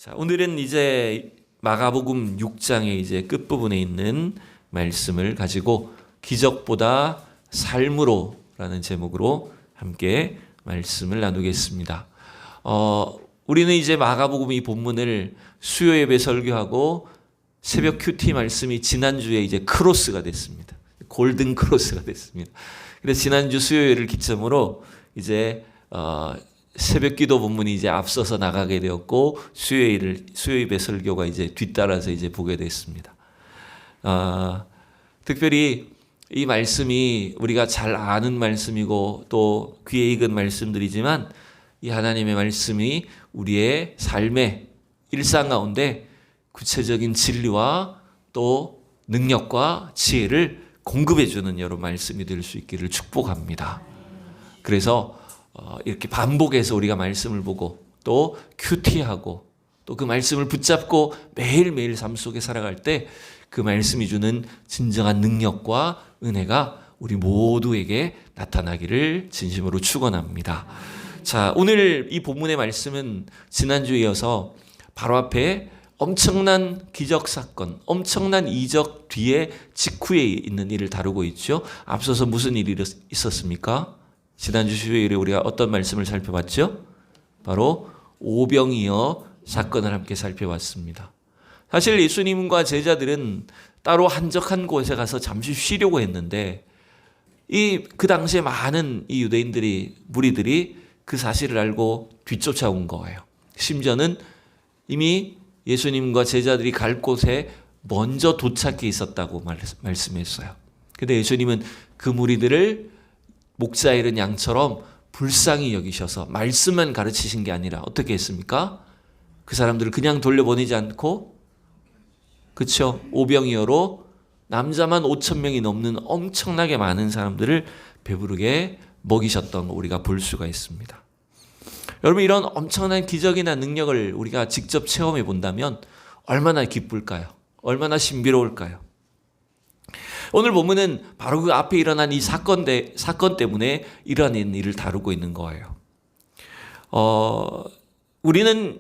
자, 오늘은 이제 마가복음 6장의 이제 끝부분에 있는 말씀을 가지고 기적보다 삶으로라는 제목으로 함께 말씀을 나누겠습니다. 우리는 이제 마가복음 이 본문을 수요 예배 설교하고 새벽 큐티 말씀이 지난주에 이제 크로스가 됐습니다. 골든 크로스가 됐습니다. 그래서 지난주 수요일을 기점으로 이제 새벽 기도 본문이 이제 앞서서 나가게 되었고 수요 예배 설교가 이제 뒤따라서 이제 보게 됐습니다. 특별히 이 말씀이 우리가 잘 아는 말씀이고 또 귀에 익은 말씀들이지만 이 하나님의 말씀이 우리의 삶의 일상 가운데 구체적인 진리와 또 능력과 지혜를 공급해주는 여러 말씀이 될 수 있기를 축복합니다. 그래서 이렇게 반복해서 우리가 말씀을 보고 또 큐티하고 또 그 말씀을 붙잡고 매일매일 삶 속에 살아갈 때 그 말씀이 주는 진정한 능력과 은혜가 우리 모두에게 나타나기를 진심으로 축원합니다. 자, 오늘 이 본문의 말씀은 지난주에 이어서 바로 앞에 엄청난 기적 사건, 엄청난 이적 뒤에 직후에 있는 일을 다루고 있죠. 앞서서 무슨 일이 있었습니까? 지난주 수요일에 우리가 어떤 말씀을 살펴봤죠? 바로 오병이어 사건을 함께 살펴봤습니다. 사실 예수님과 제자들은 따로 한적한 곳에 가서 잠시 쉬려고 했는데 그 당시에 많은 이 유대인들이 무리들이 그 사실을 알고 뒤쫓아온 거예요. 심지어는 이미 예수님과 제자들이 갈 곳에 먼저 도착해 있었다고 말씀했어요. 근데 예수님은 그 무리들을 목자 잃은 양처럼 불쌍히 여기셔서 말씀만 가르치신 게 아니라 어떻게 했습니까? 그 사람들을 그냥 돌려보내지 않고 그렇죠. 오병이어로 남자만 5,000명이 넘는 엄청나게 많은 사람들을 배부르게 먹이셨던 거 우리가 볼 수가 있습니다. 여러분 이런 엄청난 기적이나 능력을 우리가 직접 체험해 본다면 얼마나 기쁠까요? 얼마나 신비로울까요? 오늘 본문은 바로 그 앞에 일어난 이 사건 때문에 일어난 일을 다루고 있는 거예요. 우리는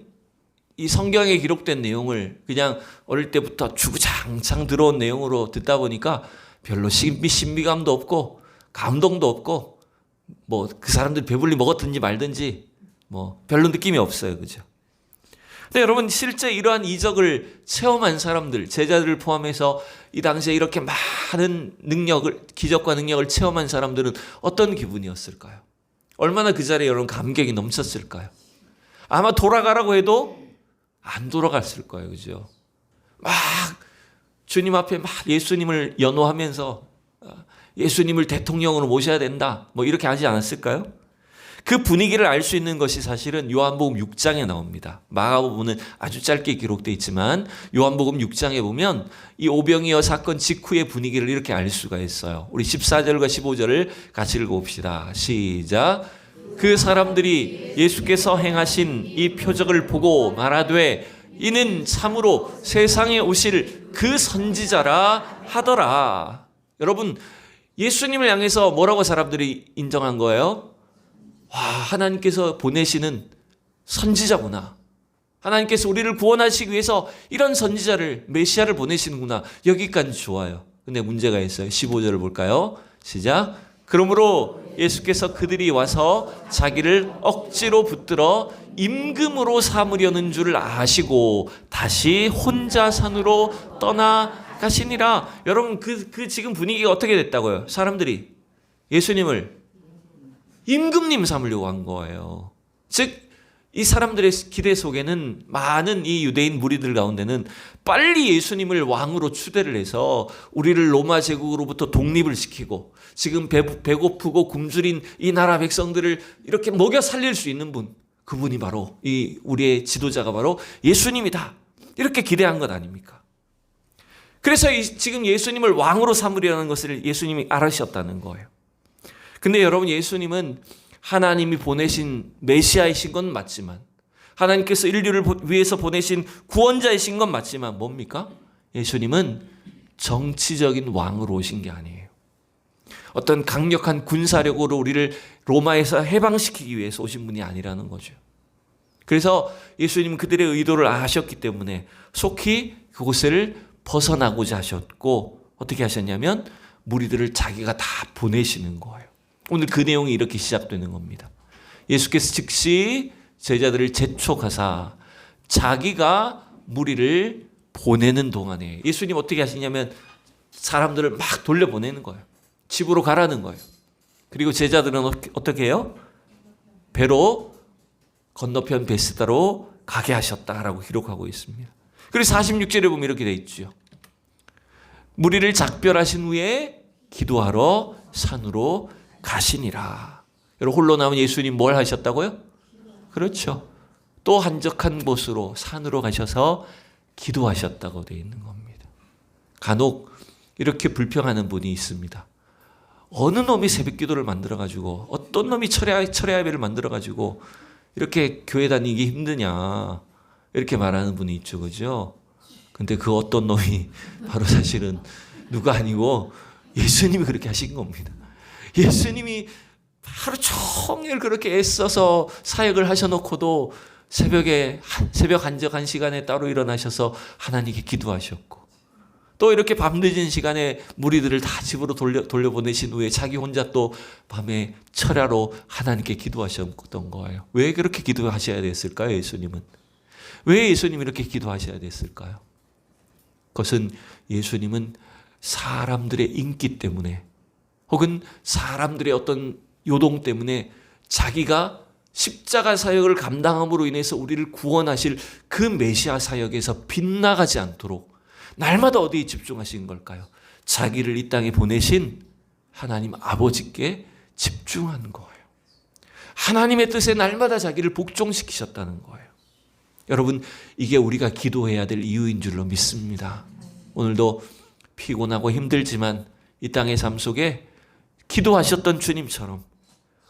이 성경에 기록된 내용을 그냥 어릴 때부터 주구장창 들어온 내용으로 듣다 보니까 별로 신비감도 없고 감동도 없고 뭐 그 사람들 배불리 먹었든지 말든지 뭐 별로 느낌이 없어요. 그죠? 근데 여러분 실제 이러한 이적을 체험한 사람들, 제자들을 포함해서 이 당시에 이렇게 많은 기적과 능력을 체험한 사람들은 어떤 기분이었을까요? 얼마나 그 자리에 여러분 감격이 넘쳤을까요? 아마 돌아가라고 해도 안 돌아갔을 거예요. 그죠? 막 주님 앞에 막 예수님을 연호하면서 예수님을 대통령으로 모셔야 된다. 뭐 이렇게 하지 않았을까요? 그 분위기를 알 수 있는 것이 사실은 요한복음 6장에 나옵니다. 마가복음은 아주 짧게 기록되어 있지만 요한복음 6장에 보면 이 오병이어 사건 직후의 분위기를 이렇게 알 수가 있어요. 우리 14절과 15절을 같이 읽어봅시다. 시작. 그 사람들이 예수께서 행하신 이 표적을 보고 말하되 이는 참으로 세상에 오실 그 선지자라 하더라. 여러분 예수님을 향해서 뭐라고 사람들이 인정한 거예요? 와, 하나님께서 보내시는 선지자구나. 하나님께서 우리를 구원하시기 위해서 이런 선지자를 메시아를 보내시는구나. 여기까지 좋아요. 근데 문제가 있어요. 15절을 볼까요? 시작. 그러므로 예수께서 그들이 와서 자기를 억지로 붙들어 임금으로 삼으려는 줄 아시고 다시 혼자 산으로 떠나가시니라. 여러분 그 지금 분위기가 어떻게 됐다고요? 사람들이 예수님을 임금님 삼으려고 한 거예요. 즉 이 사람들의 기대 속에는 많은 이 유대인 무리들 가운데는 빨리 예수님을 왕으로 추대를 해서 우리를 로마 제국으로부터 독립을 시키고 지금 배고프고 굶주린 이 나라 백성들을 이렇게 먹여 살릴 수 있는 분, 그분이 바로 이 우리의 지도자가 바로 예수님이다. 이렇게 기대한 것 아닙니까? 그래서 지금 예수님을 왕으로 삼으려는 것을 예수님이 알으셨다는 거예요. 근데 여러분 예수님은 하나님이 보내신 메시아이신 건 맞지만 하나님께서 인류를 위해서 보내신 구원자이신 건 맞지만 뭡니까? 예수님은 정치적인 왕으로 오신 게 아니에요. 어떤 강력한 군사력으로 우리를 로마에서 해방시키기 위해서 오신 분이 아니라는 거죠. 그래서 예수님은 그들의 의도를 아셨기 때문에 속히 그곳을 벗어나고자 하셨고 어떻게 하셨냐면 무리들을 자기가 다 보내시는 거예요. 오늘 그 내용이 이렇게 시작되는 겁니다. 예수께서 즉시 제자들을 재촉하사 자기가 무리를 보내는 동안에 예수님 어떻게 하시냐면 사람들을 막 돌려보내는 거예요. 집으로 가라는 거예요. 그리고 제자들은 어떻게 해요? 배로 건너편 베스다로 가게 하셨다라고 기록하고 있습니다. 그리고 46절에 보면 이렇게 돼 있죠. 무리를 작별하신 후에 기도하러 산으로 가시니라. 여러분 홀로 남은 예수님 뭘 하셨다고요? 그렇죠. 또 한적한 곳으로 산으로 가셔서 기도하셨다고 되어 있는 겁니다. 간혹 이렇게 불평하는 분이 있습니다. 어느 놈이 새벽 기도를 만들어가지고 어떤 놈이 철야 예배를 만들어가지고 이렇게 교회 다니기 힘드냐 이렇게 말하는 분이 있죠. 그죠? 근데 그 어떤 놈이 바로 사실은 누가 아니고 예수님이 그렇게 하신 겁니다. 예수님이 하루 종일 그렇게 애써서 사역을 하셔놓고도 새벽 한적한 시간에 따로 일어나셔서 하나님께 기도하셨고 또 이렇게 밤늦은 시간에 무리들을 다 집으로 돌려보내신 후에 자기 혼자 또 밤에 철야로 하나님께 기도하셨던 거예요. 왜 그렇게 기도하셔야 됐을까요? 예수님은 왜 예수님이 이렇게 기도하셔야 됐을까요? 그것은 예수님은 사람들의 인기 때문에 혹은 사람들의 어떤 요동 때문에 자기가 십자가 사역을 감당함으로 인해서 우리를 구원하실 그 메시아 사역에서 빗나가지 않도록 날마다 어디에 집중하신 걸까요? 자기를 이 땅에 보내신 하나님 아버지께 집중한 거예요. 하나님의 뜻에 날마다 자기를 복종시키셨다는 거예요. 여러분 이게 우리가 기도해야 될 이유인 줄로 믿습니다. 오늘도 피곤하고 힘들지만 이 땅의 삶 속에 기도하셨던 주님처럼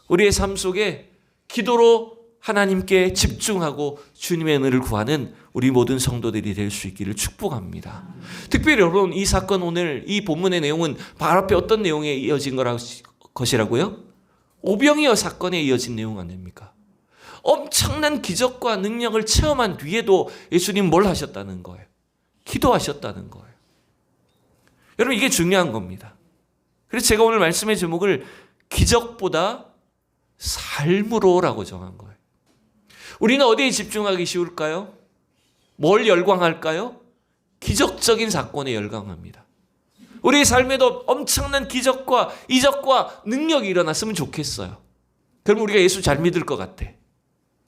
우리의 삶 속에 기도로 하나님께 집중하고 주님의 은혜를 구하는 우리 모든 성도들이 될 수 있기를 축복합니다. 특별히 여러분 이 사건 오늘 이 본문의 내용은 바로 앞에 어떤 내용에 이어진 것이라고요? 오병이어 사건에 이어진 내용 아닙니까? 엄청난 기적과 능력을 체험한 뒤에도 예수님 뭘 하셨다는 거예요? 기도하셨다는 거예요. 여러분 이게 중요한 겁니다. 그래서 제가 오늘 말씀의 제목을 기적보다 삶으로라고 정한 거예요. 우리는 어디에 집중하기 쉬울까요? 뭘 열광할까요? 기적적인 사건에 열광합니다. 우리의 삶에도 엄청난 기적과 이적과 능력이 일어났으면 좋겠어요. 그럼 우리가 예수 잘 믿을 것 같아.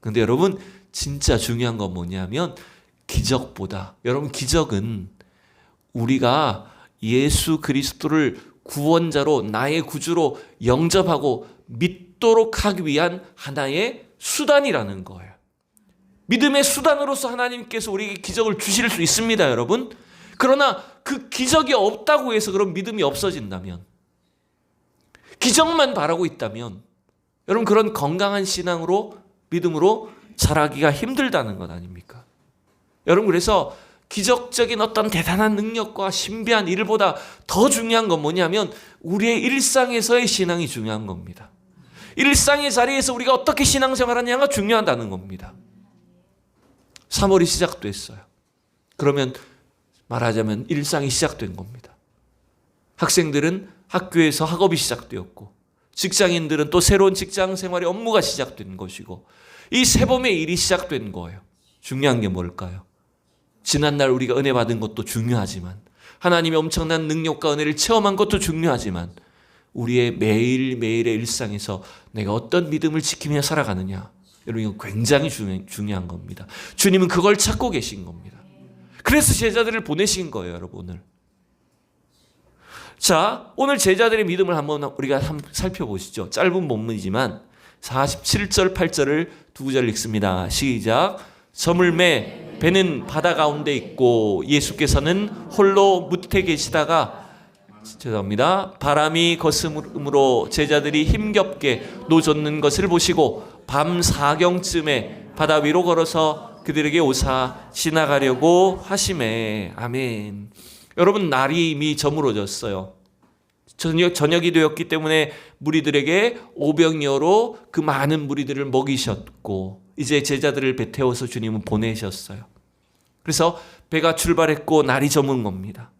근데 여러분 진짜 중요한 건 뭐냐면 기적보다 여러분 기적은 우리가 예수 그리스도를 구원자로 나의 구주로 영접하고 믿도록 하기 위한 하나의 수단이라는 거예요. 믿음의 수단으로서 하나님께서 우리에게 기적을 주실 수 있습니다, 여러분. 그러나 그 기적이 없다고 해서 그런 믿음이 없어진다면, 기적만 바라고 있다면 여러분 그런 건강한 신앙으로 믿음으로 자라기가 힘들다는 것 아닙니까? 여러분 그래서 기적적인 어떤 대단한 능력과 신비한 일보다 더 중요한 건 뭐냐면 우리의 일상에서의 신앙이 중요한 겁니다. 일상의 자리에서 우리가 어떻게 신앙생활하냐가 중요하다는 겁니다. 3월이 시작됐어요. 그러면 말하자면 일상이 시작된 겁니다. 학생들은 학교에서 학업이 시작되었고 직장인들은 또 새로운 직장 생활의 업무가 시작된 것이고 이 새봄의 일이 시작된 거예요. 중요한 게 뭘까요? 지난날 우리가 은혜 받은 것도 중요하지만 하나님의 엄청난 능력과 은혜를 체험한 것도 중요하지만 우리의 매일매일의 일상에서 내가 어떤 믿음을 지키며 살아가느냐, 여러분 이거 굉장히 중요한 겁니다. 주님은 그걸 찾고 계신 겁니다. 그래서 제자들을 보내신 거예요, 여러분 오늘. 자, 오늘 제자들의 믿음을 한번 우리가 살펴보시죠. 짧은 본문이지만 47절 8절을 두 구절 읽습니다. 시작. 저물매 배는 바다 가운데 있고 예수께서는 홀로 무태 계시다가 죄송합니다. 바람이 거스름으로 제자들이 힘겹게 노젓는 것을 보시고 밤 4경쯤에 바다 위로 걸어서 그들에게 오사 지나가려고 하시매. 아멘. 여러분 날이 이미 저물어졌어요. 저녁이 되었기 때문에 무리들에게 오병이어로 그 많은 무리들을 먹이셨고 이제 제자들을 배 태워서 주님은 보내셨어요. 그래서 배가 출발했고 날이 저문 겁니다.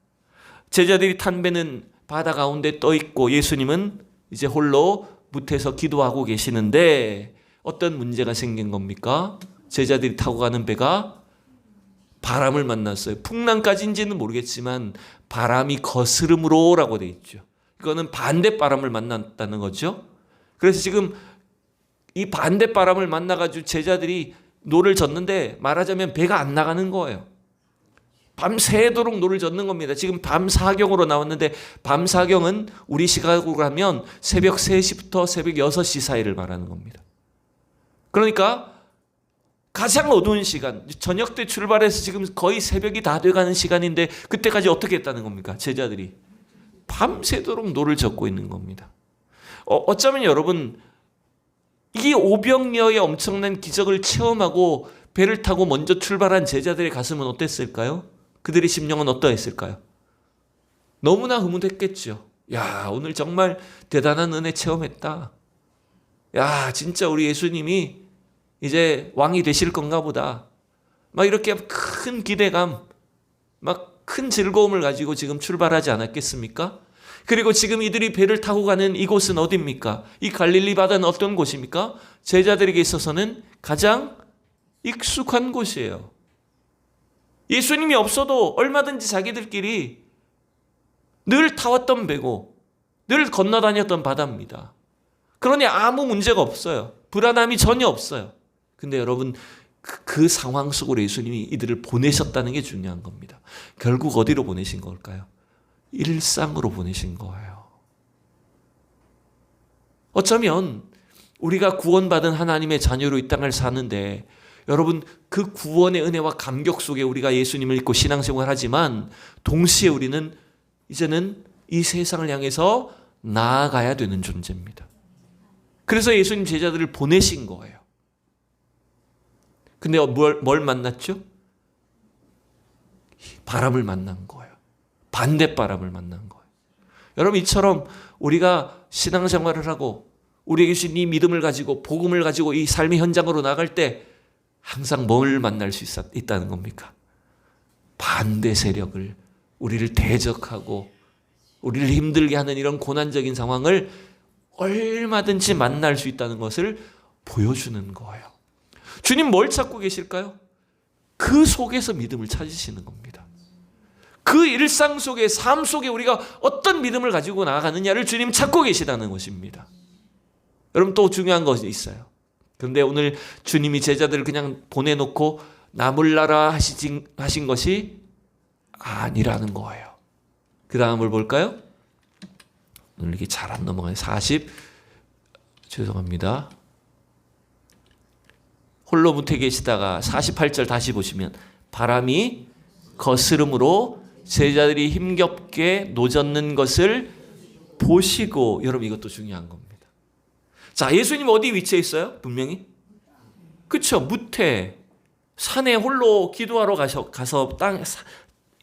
제자들이 탄 배는 바다 가운데 떠 있고 예수님은 이제 홀로 무태서 기도하고 계시는데 어떤 문제가 생긴 겁니까? 제자들이 타고 가는 배가 바람을 만났어요. 풍랑까지인지는 모르겠지만 바람이 거스름으로라고 돼 있죠. 이거는 반대 바람을 만났다는 거죠. 그래서 지금 이 반대 바람을 만나가지고 제자들이 노를 젓는데 말하자면 배가 안 나가는 거예요. 밤새도록 노를 젓는 겁니다. 지금 밤 사경으로 나왔는데 밤 사경은 우리 시각으로 하면 새벽 3시부터 새벽 6시 사이를 말하는 겁니다. 그러니까 가장 어두운 시간, 저녁 때 출발해서 지금 거의 새벽이 다 돼가는 시간인데 그때까지 어떻게 했다는 겁니까? 제자들이 밤새도록 노를 젓고 있는 겁니다. 어쩌면 여러분 이 오병이어의 엄청난 기적을 체험하고 배를 타고 먼저 출발한 제자들의 가슴은 어땠을까요? 그들의 심령은 어떠했을까요? 너무나 흐뭇했겠죠. 야, 오늘 정말 대단한 은혜 체험했다. 야, 진짜 우리 예수님이 이제 왕이 되실 건가 보다. 막 이렇게 큰 기대감, 막 큰 즐거움을 가지고 지금 출발하지 않았겠습니까? 그리고 지금 이들이 배를 타고 가는 이곳은 어디입니까? 이 갈릴리 바다는 어떤 곳입니까? 제자들에게 있어서는 가장 익숙한 곳이에요. 예수님이 없어도 얼마든지 자기들끼리 늘 타왔던 배고 늘 건너다녔던 바다입니다. 그러니 아무 문제가 없어요. 불안함이 전혀 없어요. 근데 여러분 그 상황 속으로 예수님이 이들을 보내셨다는 게 중요한 겁니다. 결국 어디로 보내신 걸까요? 일상으로 보내신 거예요. 어쩌면 우리가 구원받은 하나님의 자녀로 이 땅을 사는데 여러분 그 구원의 은혜와 감격 속에 우리가 예수님을 믿고 신앙생활을 하지만 동시에 우리는 이제는 이 세상을 향해서 나아가야 되는 존재입니다. 그래서 예수님 제자들을 보내신 거예요. 근데 뭘 만났죠? 바람을 만난 거예요. 반대 바람을 만난 거예요. 여러분 이처럼 우리가 신앙생활을 하고 우리에게 주신 이 믿음을 가지고 복음을 가지고 이 삶의 현장으로 나갈 때 항상 뭘 만날 수 있다는 겁니까? 반대 세력을 우리를 대적하고 우리를 힘들게 하는 이런 고난적인 상황을 얼마든지 만날 수 있다는 것을 보여주는 거예요. 주님 뭘 찾고 계실까요? 그 속에서 믿음을 찾으시는 겁니다. 그 일상 속에 삶 속에 우리가 어떤 믿음을 가지고 나아가느냐를 주님 찾고 계시다는 것입니다. 여러분 또 중요한 것이 있어요. 그런데 오늘 주님이 제자들을 그냥 보내놓고 나물나라 하신 것이 아니라는 거예요. 그 다음을 볼까요? 오늘 이게 잘 안 넘어가요. 죄송합니다. 홀로 무태 계시다가 48절 다시 보시면 바람이 거스름으로 제자들이 힘겹게 노젓는 것을 보시고 여러분 이것도 중요한 겁니다. 자, 예수님 어디 위치해 있어요? 분명히 그렇죠. 무태 산에 홀로 기도하러 가서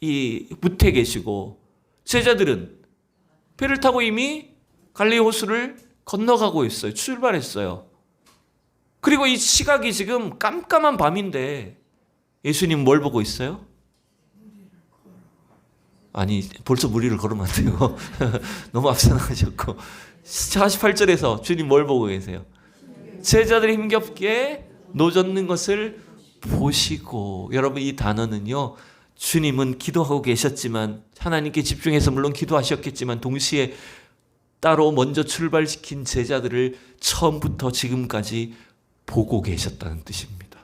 이 무태 계시고 제자들은 배를 타고 이미 갈릴리 호수를 건너가고 있어요. 출발했어요. 그리고 이 시각이 지금 깜깜한 밤인데 예수님 뭘 보고 있어요? 아니 벌써 무리를 걸으면 안 돼요. 너무 앞서 나가셨고 48절에서 주님 뭘 보고 계세요? 제자들이 힘겹게 노젓는 것을 보시고 여러분 이 단어는요 주님은 기도하고 계셨지만 하나님께 집중해서 물론 기도하셨겠지만 동시에 따로 먼저 출발시킨 제자들을 처음부터 지금까지 보고 계셨다는 뜻입니다.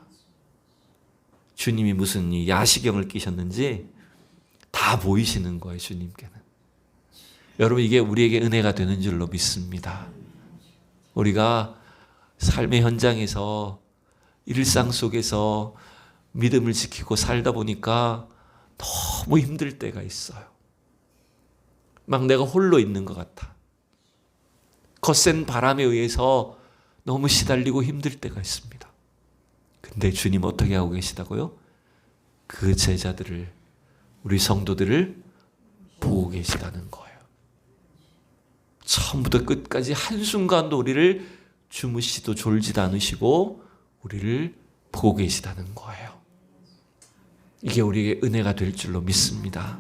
주님이 무슨 야시경을 끼셨는지 다 보이시는 거예요. 주님께는. 여러분 이게 우리에게 은혜가 되는 줄로 믿습니다. 우리가 삶의 현장에서 일상 속에서 믿음을 지키고 살다 보니까 너무 힘들 때가 있어요. 막 내가 홀로 있는 것 같아. 거센 바람에 의해서 너무 시달리고 힘들 때가 있습니다. 근데 주님 어떻게 하고 계시다고요? 그 제자들을 우리 성도들을 보고 계시다는 거예요. 처음부터 끝까지 한순간도 우리를 주무시도 졸지도 않으시고 우리를 보고 계시다는 거예요. 이게 우리에게 은혜가 될 줄로 믿습니다.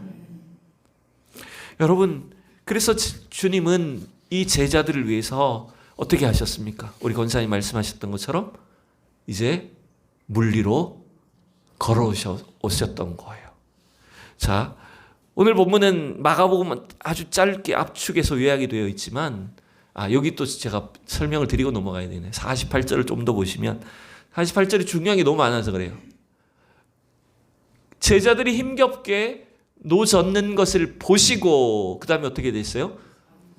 여러분, 그래서 주님은 이 제자들을 위해서 어떻게 하셨습니까? 우리 권사님 말씀하셨던 것처럼 이제 물 위로 걸어오셨던 거예요. 자, 오늘 본문은 마가복음 아주 짧게 압축해서 요약이 되어 있지만 여기 또 제가 설명을 드리고 넘어가야 되네. 48절을 좀 더 보시면 48절이 중요한 게 너무 많아서 그래요. 제자들이 힘겹게 노 젓는 것을 보시고 그 다음에 어떻게 됐어요?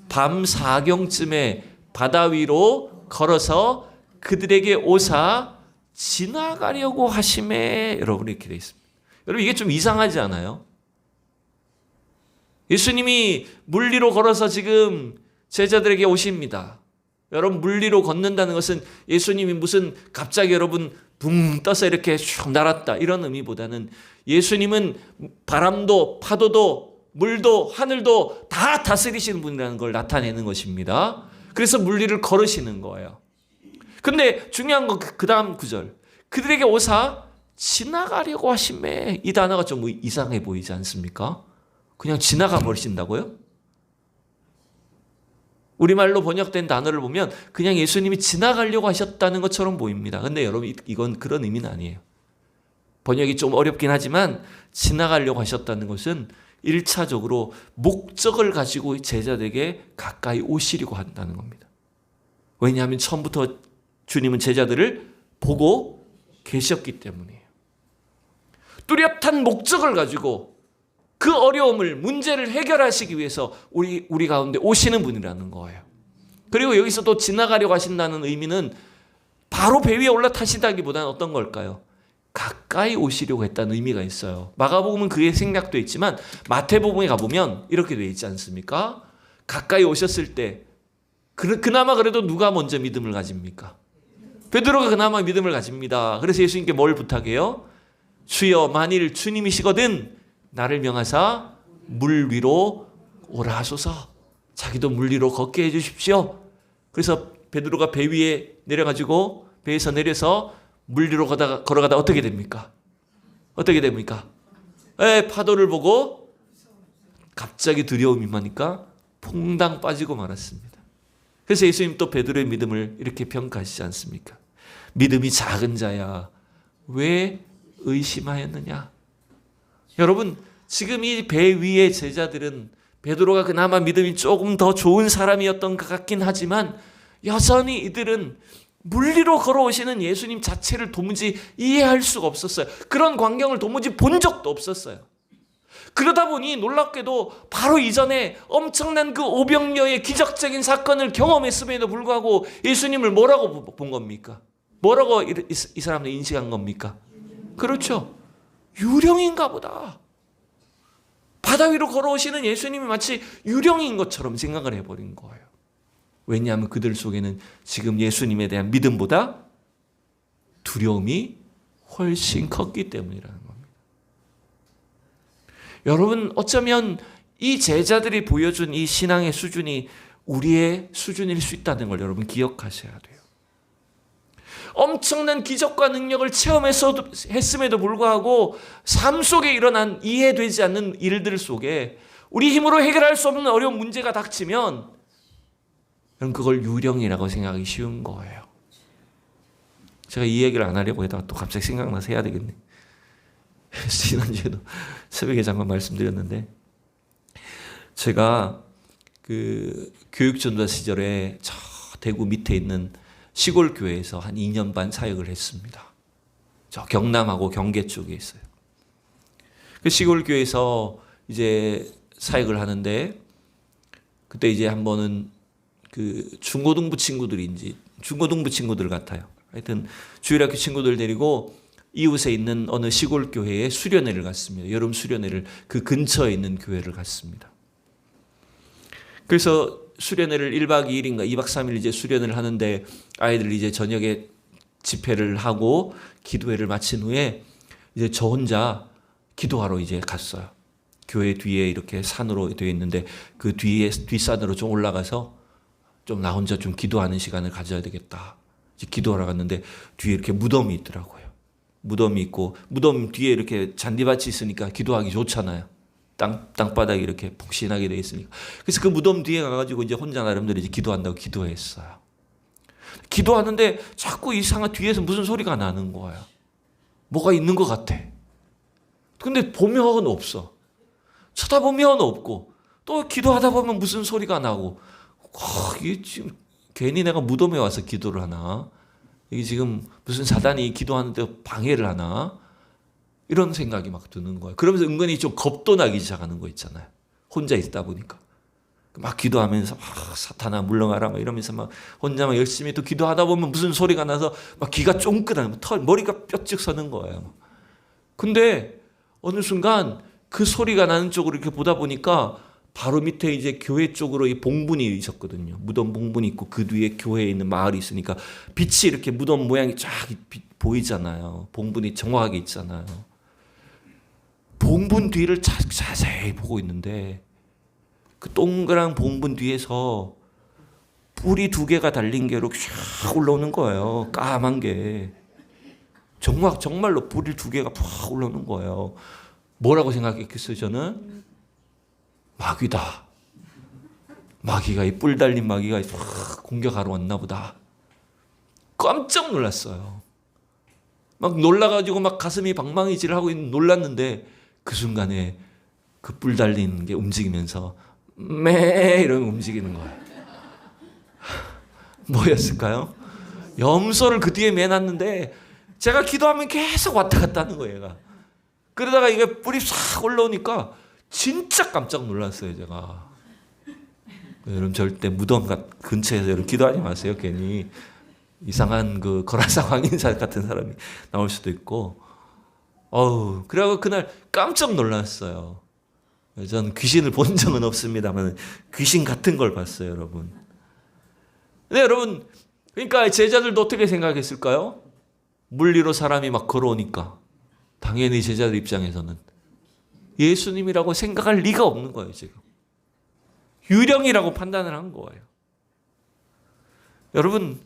밤 4경쯤에 바다 위로 걸어서 그들에게 오사 지나가려고 하심에 여러분 이렇게 되어 있습니다. 여러분 이게 좀 이상하지 않아요? 예수님이 물 위로 걸어서 지금 제자들에게 오십니다. 여러분 물 위로 걷는다는 것은 예수님이 무슨 갑자기 여러분 붕 떠서 이렇게 슉 날았다 이런 의미보다는 예수님은 바람도 파도도 물도 하늘도 다 다스리시는 분이라는 걸 나타내는 것입니다. 그래서 물 위를 걸으시는 거예요. 근데 중요한 건 그 다음 구절. 그들에게 오사 지나가려고 하심에 이 단어가 좀 이상해 보이지 않습니까? 그냥 지나가 버리신다고요? 우리말로 번역된 단어를 보면 그냥 예수님이 지나가려고 하셨다는 것처럼 보입니다. 근데 여러분 이건 그런 의미는 아니에요. 번역이 좀 어렵긴 하지만 지나가려고 하셨다는 것은 1차적으로 목적을 가지고 제자들에게 가까이 오시려고 한다는 겁니다. 왜냐하면 처음부터 주님은 제자들을 보고 계셨기 때문이에요. 뚜렷한 목적을 가지고 그 어려움을 문제를 해결하시기 위해서 우리 가운데 오시는 분이라는 거예요. 그리고 여기서 또 지나가려고 하신다는 의미는 바로 배 위에 올라타시다기보다는 어떤 걸까요? 가까이 오시려고 했다는 의미가 있어요. 마가복음은 그게 생략되어 있지만 마태복음에 가보면 이렇게 되어 있지 않습니까? 가까이 오셨을 때 그나마 그래도 누가 먼저 믿음을 가집니까? 베드로가 그나마 믿음을 가집니다. 그래서 예수님께 뭘 부탁해요? 주여 만일 주님이시거든 나를 명하사 물 위로 오라 하소서. 자기도 물 위로 걷게 해주십시오. 그래서 베드로가 배 위에 내려가지고 배에서 내려서 물 위로 걸어가다 어떻게 됩니까? 어떻게 됩니까? 파도를 보고 갑자기 두려움이 임하니까 퐁당 빠지고 말았습니다. 그래서 예수님 또 베드로의 믿음을 이렇게 평가하시지 않습니까? 믿음이 작은 자야 왜 의심하였느냐? 여러분 지금 이 배 위의 제자들은 베드로가 그나마 믿음이 조금 더 좋은 사람이었던 것 같긴 하지만 여전히 이들은 물 위로 걸어오시는 예수님 자체를 도무지 이해할 수가 없었어요. 그런 광경을 도무지 본 적도 없었어요. 그러다 보니 놀랍게도 바로 이전에 엄청난 그 오병이어의 기적적인 사건을 경험했음에도 불구하고 예수님을 뭐라고 본 겁니까? 뭐라고 이 사람들 인식한 겁니까? 그렇죠. 유령인가 보다. 바다 위로 걸어오시는 예수님이 마치 유령인 것처럼 생각을 해버린 거예요. 왜냐하면 그들 속에는 지금 예수님에 대한 믿음보다 두려움이 훨씬 컸기 때문이라는 겁니다. 여러분 어쩌면 이 제자들이 보여준 이 신앙의 수준이 우리의 수준일 수 있다는 걸 여러분 기억하셔야 돼요. 엄청난 기적과 능력을 체험했음에도 불구하고 삶 속에 일어난 이해되지 않는 일들 속에 우리 힘으로 해결할 수 없는 어려운 문제가 닥치면 그걸 유령이라고 생각하기 쉬운 거예요. 제가 이 얘기를 안 하려고 하다가 또 갑자기 생각나서 해야 되겠네. 지난주에도 새벽에 잠깐 말씀드렸는데 제가 그 교육전도사 시절에 저 대구 밑에 있는 시골 교회에서 한 2년 반 사역을 했습니다. 저 경남하고 경계 쪽에 있어요. 그 시골 교회에서 이제 사역을 하는데 그때 이제 한 번은 그 중고등부 친구들 같아요. 하여튼 주일학교 친구들 데리고 이웃에 있는 어느 시골 교회에 수련회를 갔습니다. 여름 수련회를 그 근처에 있는 교회를 갔습니다. 그래서 수련회를 1박 2일인가 2박 3일 이제 수련회를 하는데 아이들 이제 저녁에 집회를 하고 기도회를 마친 후에 이제 저 혼자 기도하러 이제 갔어요. 교회 뒤에 이렇게 산으로 되어 있는데 그 뒤에 뒷산으로 좀 올라가서 좀 나 혼자 좀 기도하는 시간을 가져야 되겠다. 이제 기도하러 갔는데 뒤에 이렇게 무덤이 있더라고요. 무덤이 있고 무덤 뒤에 이렇게 잔디밭이 있으니까 기도하기 좋잖아요. 땅바닥이 이렇게 폭신하게 돼 있으니까. 그래서 그 무덤 뒤에 가가지고 이제 혼자 나름대로 이제 기도한다고 기도했어요. 기도하는데 자꾸 이상한 뒤에서 무슨 소리가 나는 거예요. 뭐가 있는 것 같아. 근데 보면 없어. 쳐다보면 없고 또 기도하다 보면 무슨 소리가 나고 이게 지금 괜히 내가 무덤에 와서 기도를 하나? 이게 지금 무슨 사단이 기도하는데 방해를 하나? 이런 생각이 막 드는 거예요. 그러면서 은근히 좀 겁도 나기 시작하는 거 있잖아요. 혼자 있다 보니까. 막 기도하면서 사탄아 물러가라 막 이러면서 막 혼자 막 열심히 또 기도하다 보면 무슨 소리가 나서 막 귀가 쫑긋하고 머리가 뼈쭉 서는 거예요. 근데 어느 순간 그 소리가 나는 쪽으로 이렇게 보다 보니까 바로 밑에 이제 교회 쪽으로 이 봉분이 있었거든요. 무덤 봉분이 있고 그 뒤에 교회에 있는 마을이 있으니까 빛이 이렇게 무덤 모양이 쫙 보이잖아요. 봉분이 정확하게 있잖아요. 봉분 뒤를 자세히 보고 있는데 그 동그란 봉분 뒤에서 뿔이 2개가 달린 게로 쫙 올라오는 거예요. 까만 게. 정말로 뿔이 2개가 팍 올라오는 거예요. 뭐라고 생각했겠어요, 저는? 마귀다. 마귀가 이 뿔 달린 마귀가 팍 공격하러 왔나 보다. 깜짝 놀랐어요. 막 놀라가지고 막 가슴이 방망이질하고 놀랐는데 그 순간에 그 뿔 달린 게 움직이면서 매 이러면 움직이는 거예요. 뭐였을까요? 염소를 그 뒤에 매놨는데 제가 기도하면 계속 왔다 갔다 하는 거예요, 얘가. 그러다가 이게 뿔이 싹 올라오니까 진짜 깜짝 놀랐어요, 제가. 여러분 절대 무덤 근처에서 여러분 기도하지 마세요. 괜히 이상한 그 거라사 광인사 같은 사람이 나올 수도 있고. 그래가지고 그날 깜짝 놀랐어요. 저는 귀신을 본 적은 없습니다만 귀신 같은 걸 봤어요, 여러분. 근데 여러분, 그러니까 제자들도 어떻게 생각했을까요? 물리로 사람이 막 걸어오니까 당연히 제자들 입장에서는 예수님이라고 생각할 리가 없는 거예요, 지금. 유령이라고 판단을 한 거예요. 여러분,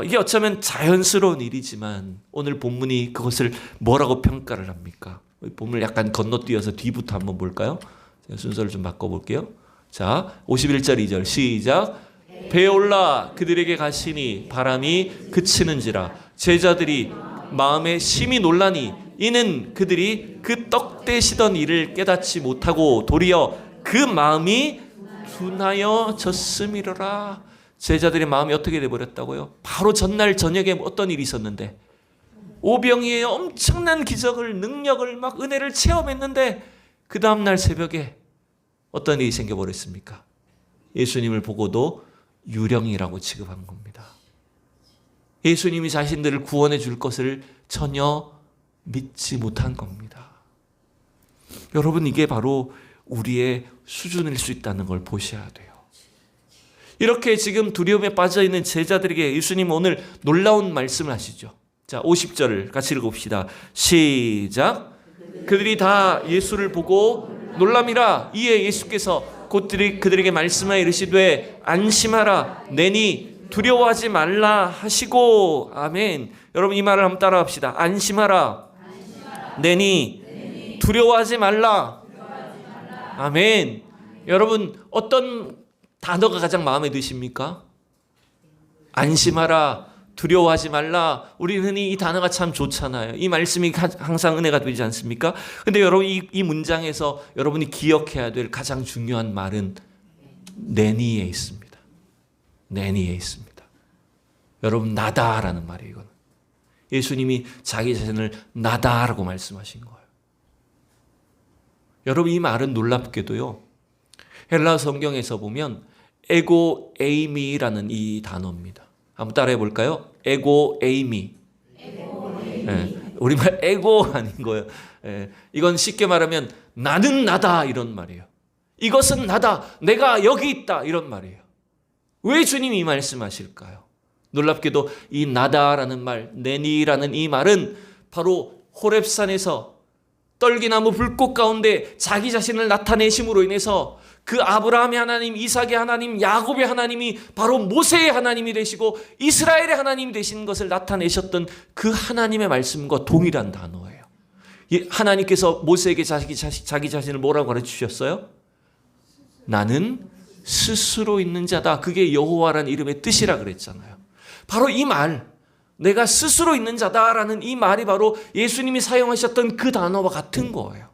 이게 어쩌면 자연스러운 일이지만 오늘 본문이 그것을 뭐라고 평가를 합니까? 본문을 약간 건너뛰어서 뒤부터 한번 볼까요? 제가 순서를 좀 바꿔볼게요. 자, 51절 2절 시작. 배에 올라 그들에게 가시니 바람이 그치는지라 제자들이 마음에 심히 놀라니 이는 그들이 그 떡 떼시던 일을 깨닫지 못하고 도리어 그 마음이 둔하여졌음이로라. 제자들의 마음이 어떻게 돼버렸다고요? 바로 전날 저녁에 어떤 일이 있었는데 오병이의 엄청난 기적을 능력을 막 은혜를 체험했는데 그 다음날 새벽에 어떤 일이 생겨버렸습니까? 예수님을 보고도 유령이라고 취급한 겁니다. 예수님이 자신들을 구원해 줄 것을 전혀 믿지 못한 겁니다. 여러분, 이게 바로 우리의 수준일 수 있다는 걸 보셔야 돼요. 이렇게 지금 두려움에 빠져있는 제자들에게 예수님 오늘 놀라운 말씀을 하시죠. 자, 50절을 같이 읽어봅시다. 시작. 그들이 다 예수를 보고 놀람이라. 이에 예수께서 곧 그들에게 말씀하여 이르시되 안심하라. 내니 두려워하지 말라 하시고. 아멘. 여러분, 이 말을 한번 따라합시다. 안심하라. 내니 두려워하지 말라. 아멘. 여러분, 어떤 단어가 가장 마음에 드십니까? 안심하라, 두려워하지 말라. 우리 흔히 이 단어가 참 좋잖아요. 이 말씀이 항상 은혜가 되지 않습니까? 근데 여러분, 이 문장에서 여러분이 기억해야 될 가장 중요한 말은 내니에 있습니다. 내니에 있습니다. 여러분, 나다라는 말이에요. 이거는. 예수님이 자기 자신을 나다라고 말씀하신 거예요. 여러분, 이 말은 놀랍게도요, 헬라 성경에서 보면 에고 에이미라는 이 단어입니다. 한번 따라해 볼까요? 에고 에이미. 우리말 에고 아닌 거예요. 이건 쉽게 말하면 나는 나다 이런 말이에요. 이것은 나다. 내가 여기 있다 이런 말이에요. 왜 주님이 이 말씀하실까요? 놀랍게도 이 나다라는 말, 내니라는 이 말은 바로 호렙산에서 떨기나무 불꽃 가운데 자기 자신을 나타내심으로 인해서 그 아브라함의 하나님, 이삭의 하나님, 야곱의 하나님이 바로 모세의 하나님이 되시고 이스라엘의 하나님이 되신 것을 나타내셨던 그 하나님의 말씀과 동일한 단어예요. 하나님께서 모세에게 자기 자신을 뭐라고 가르치셨어요? 나는 스스로 있는 자다. 그게 여호와라는 이름의 뜻이라 그랬잖아요. 바로 이 말, 내가 스스로 있는 자다라는 이 말이 바로 예수님이 사용하셨던 그 단어와 같은 거예요.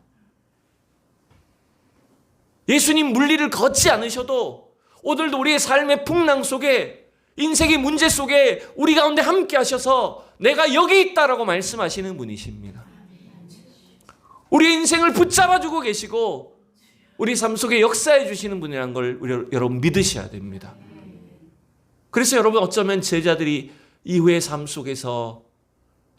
예수님 물리를 걷지 않으셔도 오늘도 우리의 삶의 풍랑 속에, 인생의 문제 속에 우리 가운데 함께 하셔서 내가 여기 있다라고 말씀하시는 분이십니다. 우리의 인생을 붙잡아주고 계시고 우리 삶 속에 역사해 주시는 분이라는 걸 여러분 믿으셔야 됩니다. 그래서 여러분 어쩌면 제자들이 이후의 삶 속에서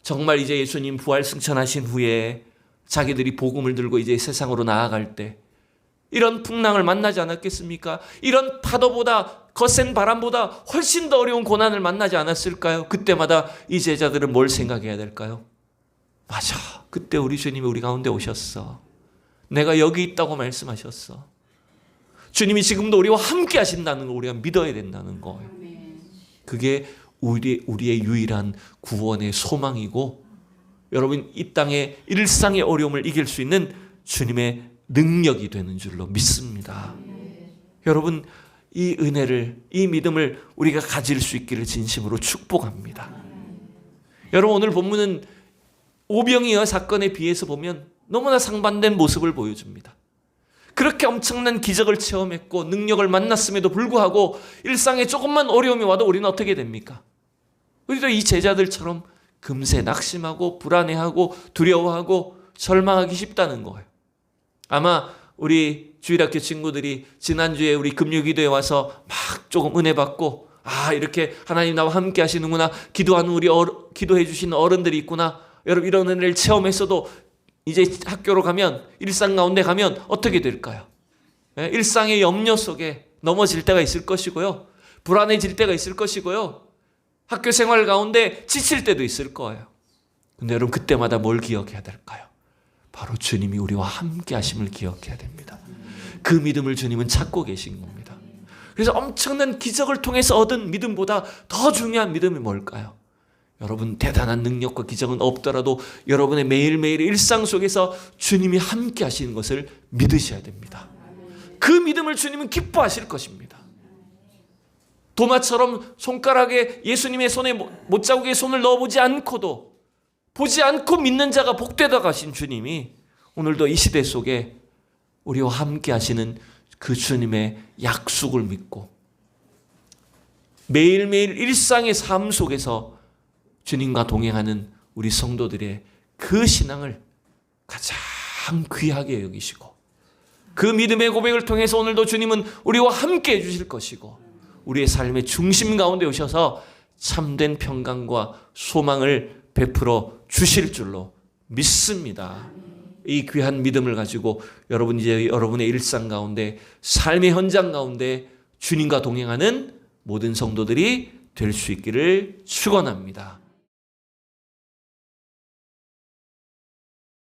정말 이제 예수님 부활 승천하신 후에 자기들이 복음을 들고 이제 세상으로 나아갈 때 이런 풍랑을 만나지 않았겠습니까? 이런 파도보다 거센 바람보다 훨씬 더 어려운 고난을 만나지 않았을까요? 그때마다 이 제자들은 뭘 생각해야 될까요? 맞아, 그때 우리 주님이 우리 가운데 오셨어. 내가 여기 있다고 말씀하셨어. 주님이 지금도 우리와 함께 하신다는 걸 우리가 믿어야 된다는 거예요. 그게 우리의 유일한 구원의 소망이고, 여러분 이 땅의 일상의 어려움을 이길 수 있는 주님의 능력이 되는 줄로 믿습니다. 여러분 이 은혜를, 이 믿음을 우리가 가질 수 있기를 진심으로 축복합니다. 여러분 오늘 본문은 오병이어 사건에 비해서 보면 너무나 상반된 모습을 보여줍니다. 그렇게 엄청난 기적을 체험했고 능력을 만났음에도 불구하고 일상에 조금만 어려움이 와도 우리는 어떻게 됩니까? 우리도 이 제자들처럼 금세 낙심하고 불안해하고 두려워하고 절망하기 쉽다는 거예요. 아마 우리 주일학교 친구들이 지난주에 우리 금요기도에 와서 막 조금 은혜 받고, 아 이렇게 하나님 나와 함께 하시는구나, 기도하는 기도해 주시는 어른들이 있구나, 여러분 이런 은혜를 체험했어도 이제 학교로 가면, 일상 가운데 가면 어떻게 될까요? 일상의 염려 속에 넘어질 때가 있을 것이고요, 불안해질 때가 있을 것이고요, 학교 생활 가운데 지칠 때도 있을 거예요. 근데 여러분 그때마다 뭘 기억해야 될까요? 바로 주님이 우리와 함께 하심을 기억해야 됩니다. 그 믿음을 주님은 찾고 계신 겁니다. 그래서 엄청난 기적을 통해서 얻은 믿음보다 더 중요한 믿음이 뭘까요? 여러분 대단한 능력과 기적은 없더라도 여러분의 매일매일 일상 속에서 주님이 함께 하시는 것을 믿으셔야 됩니다. 그 믿음을 주님은 기뻐하실 것입니다. 도마처럼 손가락에 예수님의 손에 못자국에 손을 넣어보지 않고도, 보지 않고 믿는 자가 복되다 가신 주님이 오늘도 이 시대 속에 우리와 함께 하시는 그 주님의 약속을 믿고 매일매일 일상의 삶 속에서 주님과 동행하는 우리 성도들의 그 신앙을 가장 귀하게 여기시고, 그 믿음의 고백을 통해서 오늘도 주님은 우리와 함께 해주실 것이고, 우리의 삶의 중심 가운데 오셔서 참된 평강과 소망을 베풀어 주실 줄로 믿습니다. 이 귀한 믿음을 가지고 여러분 이제 여러분의 일상 가운데, 삶의 현장 가운데 주님과 동행하는 모든 성도들이 될 수 있기를 축원합니다.